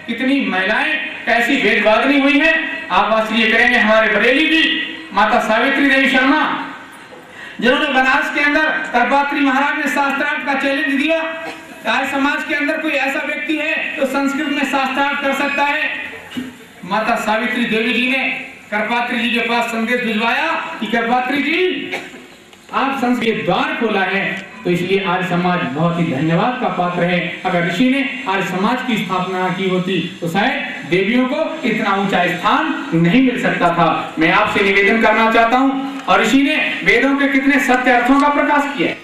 कितनी महिलाएं कैसी वेदवादिनी हुई हैं। आप आश्चर्य करेंगे हमारे बरेली की माता सावित्री देवी शर्मा, जिन्होंने बनारस के अंदर करपात्री महाराज ने शास्त्रार्थ का चैलेंज दिया। आज समाज के अंदर कोई ऐसा व्यक्ति है जो संस्कृत में शास्त्रार्थ कर सकता है। माता सावित्री देवी जी ने करपात्री जी के पास संदेश भिजवाया कि करपात्री जी आप संस्कृत द्वार खोला है, तो इसलिए आर्य समाज बहुत ही धन्यवाद का पात्र है। अगर ऋषि ने आर्य समाज की स्थापना की होती तो शायद देवियों को इतना ऊंचा स्थान नहीं मिल सकता था। मैं आपसे निवेदन करना चाहता हूं, और ऋषि ने वेदों के कितने सत्य अर्थों का प्रकाश किया है,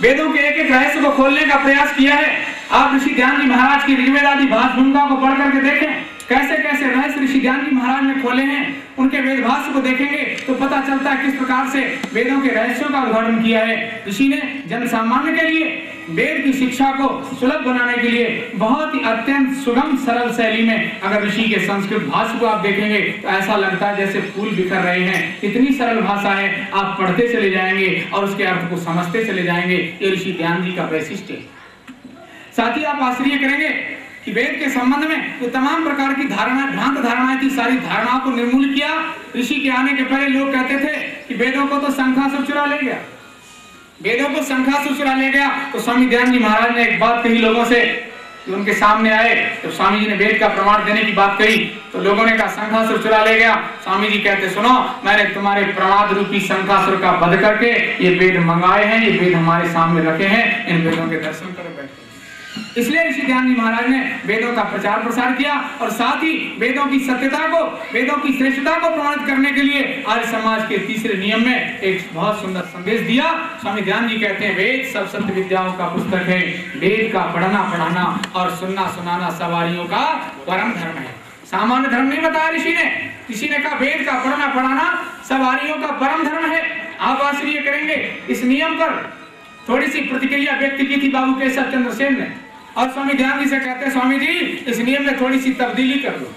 वेदों के एक एक रहस्य को खोलने का प्रयास किया है। आप ऋषि ध्यान जी महाराज की ऋग्वेद आदि भाष भूमिका को पढ़ करके देखें, कैसे कैसे रहस्य ऋषि ध्यान जी महाराज ने खोले हैं। उनके वेद भाष्य को देखेंगे तो पता चलता है किस प्रकार से वेदों के रहस्यों का उद्घाटन किया है। ऋषि ने जन सामान्य के लिए वेद की शिक्षा को सुलभ बनाने के लिए बहुत ही अत्यंत सुगम सरल शैली में, अगर ऋषि के संस्कृत भाष्य को आप देखेंगे तो ऐसा लगता है जैसे फूल बिखर रहे हैं। इतनी सरल भाषा है, आप पढ़ते चले जाएंगे और उसके अर्थ को समझते चले जाएंगे। ये ऋषि ध्यान जी का वैशिष्ट्य है। साथ ही आप आश्चर्य करेंगे कि वेद के संबंध में जो तमाम प्रकार की धारणा भ्रांत धारणाएं थी, सारी धारणाओं को निर्मूल किया। ऋषि के आने के पहले लोग कहते थे कि वेदों को तो शंखासुर चुरा ले गया, वेदों को शंखासुर चुरा ले गया। तो स्वामी ध्यान जी महाराज ने एक बात कही लोगों से, जो उनके सामने आए, तो स्वामी जी ने वेद का प्रमाण देने की बात कही तो लोगों ने कहा शंखासुर चुरा ले गया। स्वामी जी कहते सुनो, मैंने तुम्हारे प्रमाद रूपी शंखासुर का वध करके ये वेद मंगाए हैं, ये वेद हमारे सामने रखे हैं, इन वेदों के दर्शन करो बैठो। इसलिए ऋषि ध्यान जी महाराज ने वेदों का प्रचार प्रसार किया और साथ ही वेदों की सत्यता को, वेदों की श्रेष्ठता को प्रमाणित करने के लिए आर्य समाज के तीसरे नियम में एक बहुत सुंदर संदेश दिया। स्वामी ध्यान जी कहते हैं वेद सब सत्य विद्याओं का पुस्तक है, वेद का पढ़ना पढ़ाना और सुनना सुनाना सवारियों का परम धर्म है। सामान्य धर्म नहीं बताया ऋषि ने, ऋषि ने कहा वेद का पढ़ना पढ़ाना सवारियों का परम धर्म है। आप आश्चर्य करेंगे, इस नियम पर थोड़ी सी प्रतिक्रिया व्यक्त की थी बाबू केशव चंद्र सेन ने, और स्वामी ध्यान जी से कहते हैं स्वामी जी इस नियम में थोड़ी सी तब्दीली कर दो।